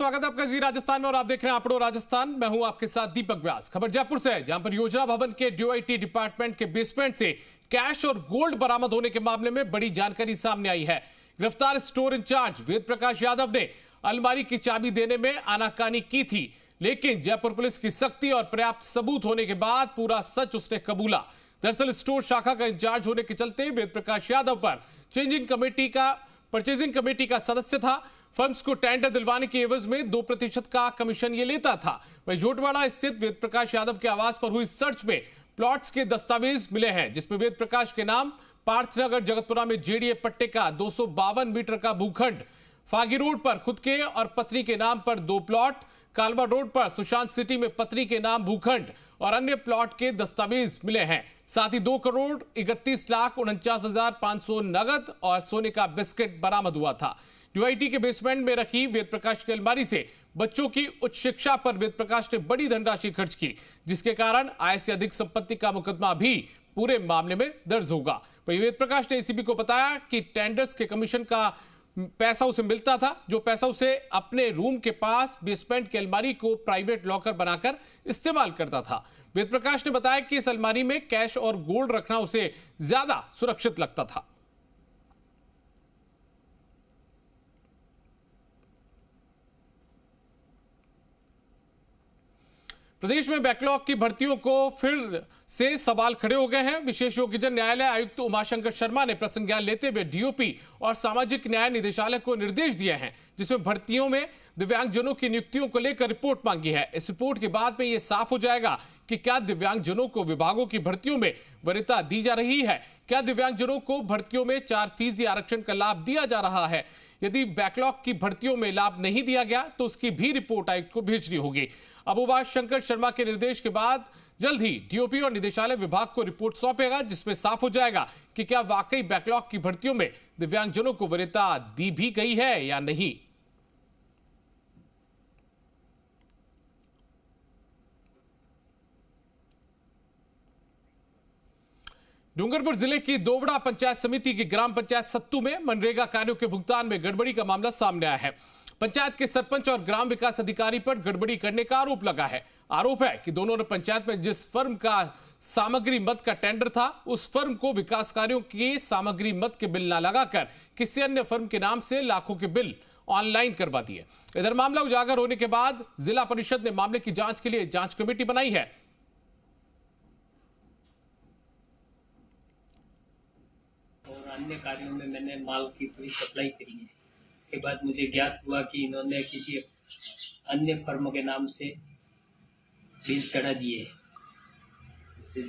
स्वागत है आपका जी राजस्थान में और आप देख रहे हैं आपड़ो राजस्थान। मैं हूं आपके साथ दीपक व्यास। खबर जयपुर से है, जहां पर योजना भवन के डीओआईटी डिपार्टमेंट के बेसमेंट से कैश और गोल्ड बरामद होने के मामले में बड़ी जानकारी सामने आई है। गिरफ्तार स्टोर इंचार्ज वेद प्रकाश यादव ने अलमारी की चाबी देने में आनाकानी की थी, लेकिन जयपुर पुलिस की सख्ती और पर्याप्त सबूत होने के बाद पूरा सच उसने कबूला। दरअसल स्टोर शाखा का इंचार्ज होने के चलते वेद प्रकाश यादव पर परचेजिंग कमेटी का सदस्य था। फर्म्स को टेंडर दिलवाने के एवज में 2% का कमीशन ये लेता था। वहीं झोटवाड़ा स्थित वेद प्रकाश यादव के आवास पर हुई सर्च में प्लॉट्स के दस्तावेज मिले हैं, जिसमें वेद प्रकाश के नाम पार्थनगर जगतपुरा में जेडीए पट्टे का 252 मीटर का भूखंड, फागी रोड पर खुद के और पत्नी के नाम पर 2 प्लॉट, कालवा रोड पर सुशांत सिटी में पत्नी के नाम भूखंड और अन्य प्लॉट के दस्तावेज मिले हैं। साथ ही 2,31,49,500 नगद और सोने का बिस्किट बरामद हुआ था। डीओआईटी के बेसमेंट में रखी वेद प्रकाश की अलमारी से बच्चों की उच्च शिक्षा पर वेद प्रकाश ने बड़ी धनराशि खर्च की, जिसके कारण आय से अधिक संपत्ति का मुकदमा भी पूरे मामले में दर्ज होगा। वहीं वेद प्रकाश ने एसीबी को बताया कि टेंडर्स के कमीशन का पैसा उसे मिलता था, जो पैसा उसे अपने रूम के पास बेसमेंट की अलमारी को प्राइवेट लॉकर बनाकर इस्तेमाल करता था। वेद प्रकाश ने बताया कि इस अलमारी में कैश और गोल्ड रखना उसे ज्यादा सुरक्षित लगता था। प्रदेश में बैकलॉग की भर्तियों को फिर से सवाल खड़े हो गए हैं। विशेष योग्यजन न्यायालय आयुक्त उमाशंकर शर्मा ने प्रसंग ज्ञान लेते हुए डीओपी और सामाजिक न्याय निदेशालय को निर्देश दिए हैं, जिसमें भर्तियों में दिव्यांगजनों की नियुक्तियों को लेकर रिपोर्ट मांगी है। इस रिपोर्ट के बाद में यह साफ हो जाएगा कि क्या दिव्यांगजनों को विभागों की भर्तियों में वरीयता दी जा रही है, क्या दिव्यांगजनों को भर्तियों में 4% आरक्षण का लाभ दिया जा रहा है। यदि बैकलॉग की भर्तियों में लाभ नहीं दिया गया तो उसकी भी रिपोर्ट आयुक्त को भेजनी होगी। अब उमाशंकर शर्मा के निर्देश के बाद जल्द ही डीओपी और निदेशालय विभाग को रिपोर्ट सौंपेगा, जिसमें साफ हो जाएगा कि क्या वाकई बैकलॉग की भर्तियों में दिव्यांगजनों को वरीयता दी भी गई है या नहीं। डूंगरपुर जिले की दोवड़ा पंचायत समिति की ग्राम पंचायत सत्तू में मनरेगा कार्यों के भुगतान में गड़बड़ी का मामला सामने आया है। पंचायत के सरपंच और ग्राम विकास अधिकारी पर गड़बड़ी करने का आरोप लगा है। आरोप है कि दोनों ने पंचायत में जिस फर्म का सामग्री मद का टेंडर था, उस फर्म को विकास कार्यों के सामग्री मद के बिल न लगाकर किसी अन्य फर्म के नाम से लाखों के बिल ऑनलाइन करवा दिए। इधर मामला उजागर होने के बाद जिला परिषद ने मामले की जांच के लिए जांच कमेटी बनाई है। अन्य कार्यों में मैंने माल की पूरी सप्लाई करी है। इसके बाद मुझे ज्ञात हुआ कि इन्होंने किसी अन्य फर्म के नाम से बिल चढ़ा दिए,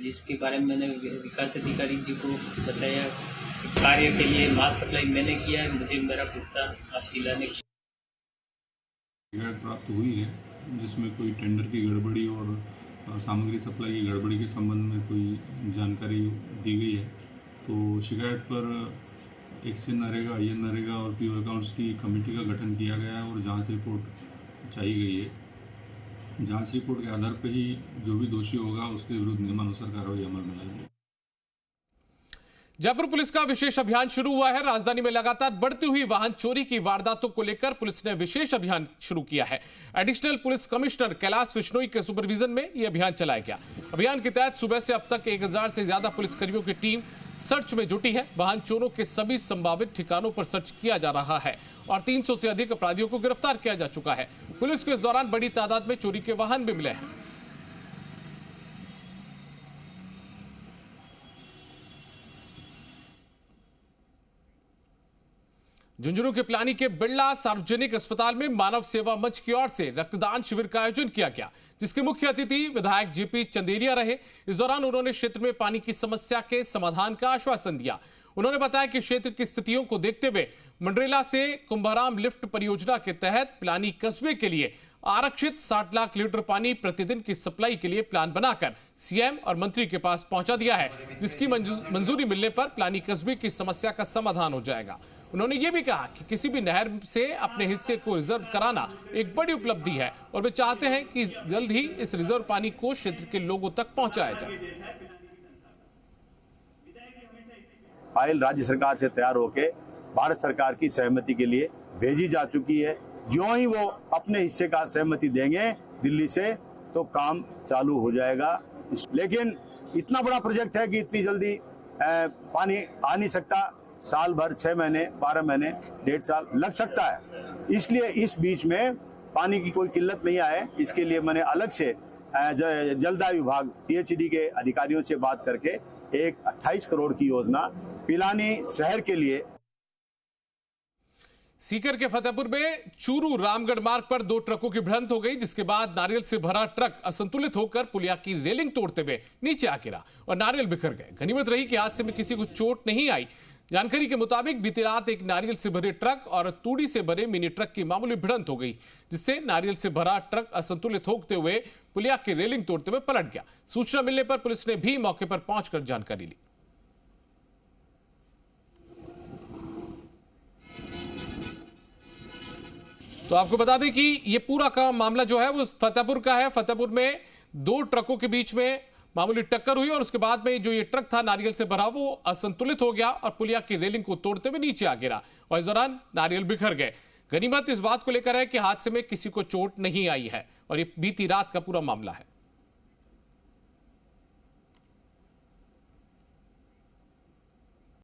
जिसके बारे में मैंने विकास अधिकारी जी को बताया कि कार्य के लिए माल सप्लाई मैंने किया है, मुझे मेरा भुगतान आप दिलाने की शिकायत प्राप्त हुई है, जिसमें कोई टेंडर की गड़बड़ी और सामग्री सप्लाई की गड़बड़ी के संबंध में कोई जानकारी दी गई है। तो शिकायत पर एक से नरेगा, ये नरेगा और पीओ अकाउंट्स की कमेटी का गठन किया गया है और जांच रिपोर्ट चाहिए गई है। जांच रिपोर्ट के आधार पर ही जो भी दोषी होगा उसके विरुद्ध नियमानुसार कार्रवाई अमल में लाएगी। जयपुर पुलिस का विशेष अभियान शुरू हुआ है। राजधानी में लगातार बढ़ती हुई वाहन चोरी की वारदातों को लेकर पुलिस ने विशेष अभियान शुरू किया है। Additional police commissioner Kailash Vishnoi के सुपरविजन में यह अभियान चलाया गया। अभियान के तहत सुबह से अब तक 1000 से ज्यादा पुलिसकर्मियों की टीम सर्च में जुटी है। वाहन चोरों के सभी संभावित ठिकानों पर सर्च किया जा रहा है और 300 से अधिक अपराधियों को गिरफ्तार किया जा चुका है। पुलिस को इस दौरान बड़ी तादाद में चोरी के वाहन भी मिले हैं। झुंझुनू के पिलानी के बिरला सार्वजनिक अस्पताल में मानव सेवा मंच की ओर से रक्तदान शिविर का आयोजन किया गया, जिसके मुख्य अतिथि विधायक जेपी चंदेलिया रहे। इस दौरान उन्होंने क्षेत्र में पानी की समस्या के समाधान का आश्वासन दिया। उन्होंने बताया कि क्षेत्र की स्थितियों को देखते हुए मंडरेला से कुंभाराम लिफ्ट परियोजना के तहत पिलानी कस्बे के लिए आरक्षित 60 लाख लीटर पानी प्रतिदिन की सप्लाई के लिए प्लान बनाकर सीएम और मंत्री के पास पहुंचा दिया है, जिसकी मंजूरी मिलने पर पिलानी कस्बे की समस्या का समाधान हो जाएगा। उन्होंने ये भी कहा कि किसी भी नहर से अपने हिस्से को रिजर्व कराना एक बड़ी उपलब्धि है और वे चाहते हैं कि जल्द ही इस रिजर्व पानी को क्षेत्र के लोगों तक पहुंचाया जाए। फाइल राज्य सरकार से तैयार होकर भारत सरकार की सहमति के लिए भेजी जा चुकी है ज्यों ही वो अपने हिस्से का सहमति देंगे दिल्ली से तो काम चालू हो जाएगा। लेकिन इतना बड़ा प्रोजेक्ट है कि इतनी जल्दी पानी आ नहीं सकता। साल भर, 6 महीने, 12 महीने, 1.5 साल लग सकता है। इसलिए इस बीच में पानी की कोई किल्लत नहीं आए, इसके लिए मैंने अलग से जलदाय विभाग PHED के अधिकारियों से बात करके एक 28 करोड़ की योजना पिलानी शहर के लिए। सीकर के फतेहपुर में चूरू रामगढ़ मार्ग पर 2 ट्रकों की भिड़ंत हो गई, जिसके बाद नारियल से भरा ट्रक असंतुलित होकर पुलिया की रेलिंग तोड़ते हुए नीचे आ गिरा और नारियल बिखर गए। गनीमत रही कि हादसे में किसी को चोट नहीं आई। जानकारी के मुताबिक बीती रात एक नारियल से भरे ट्रक और तूड़ी से भरे मिनी ट्रक की मामूली भिड़ंत हो गई, जिससे नारियल से भरा ट्रक असंतुलित होते हुए पुलिया की रेलिंग तोड़ते हुए पलट गया। सूचना मिलने पर पुलिस ने भी मौके पर पहुंचकर जानकारी ली। तो आपको बता दें कि ये पूरा का मामला जो है वो फतेहपुर का है। फतेहपुर में 2 ट्रकों के बीच में मामूली टक्कर हुई और उसके बाद में जो ये ट्रक था नारियल से भरा वो असंतुलित हो गया और पुलिया की रेलिंग को तोड़ते हुए नीचे आ गिरा और इस दौरान नारियल बिखर गए। गनीमत इस बात को लेकर है कि हादसे में किसी को चोट नहीं आई है और ये बीती रात का पूरा मामला है।